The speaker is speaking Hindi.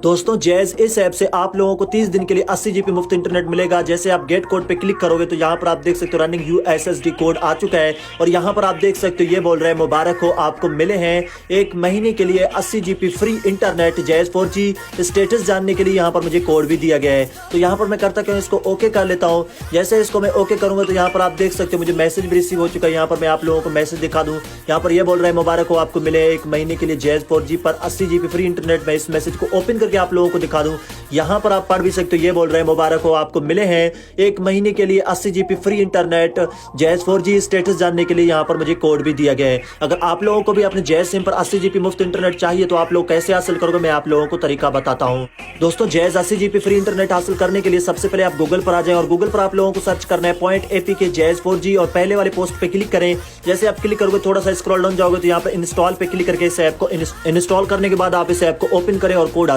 दोस्तों जैज इस ऐप से आप लोगों को 30 दिन के लिए 80 जीबी मुफ्त इंटरनेट मिलेगा। जैसे आप गेट कोड पे क्लिक करोगे तो यहाँ पर आप देख सकते हो रनिंग USSD कोड आ चुका है और यहाँ पर आप देख सकते हो ये बोल रहे हैं मुबारक हो, आपको मिले हैं 1 महीने के लिए 80 GB free internet. Jazz 4G status जानने के लिए यहाँ पर मुझे कोड भी दिया गया है, तो यहाँ पर मैं करता क्यों इसको ओके कर लेता हूँ। जैसे इसको मैं ओके करूंगा तो यहाँ पर आप देख सकते हो मुझे मैसेज भी रिसीव हो चुका है। यहाँ पर मैं आप लोगों को मैसेज दिखा दूं, यहाँ पर ये बोल रहा है मुबारक हो, आपको मिले 1 महीने के लिए जैज 4G पर 80 जीबी फ्री इंटरनेट। मैं इस मैसेज को ओपन करके आप लोगों को दिखा दूं, यहाँ पर आप पढ़ भी सकते हो। ये बोल रहे हैं मुबारक हो, आपको मिले हैं 1 महीने के लिए 80 GB free internet. Jazz 4G status जानने के लिए यहाँ पर मुझे कोड भी दिया गया है। अगर आप लोगों को भी अपने जैज सिम पर 80 जीबी मुफ्त इंटरनेट चाहिए तो आप लोग कैसे हासिल करोगे, मैं आप लोगों को तरीका बताता हूँ। दोस्तों जैज 80 जीबी फ्री इंटरनेट हासिल करने के लिए सबसे पहले आप गूगल पर आ जाएं और गूगल पर आप लोगों को सर्च करना है .apk जैज 4G और पहले वाले पोस्ट पे क्लिक करें। जैसे आप क्लिक करोगे थोड़ा सा स्क्रॉल डाउन जाओगे तो यहाँ पर इंस्टॉल पे क्लिक करके इस ऐप को इंस्टॉल करने के बाद आप इस ऐप को ओपन करें और कोड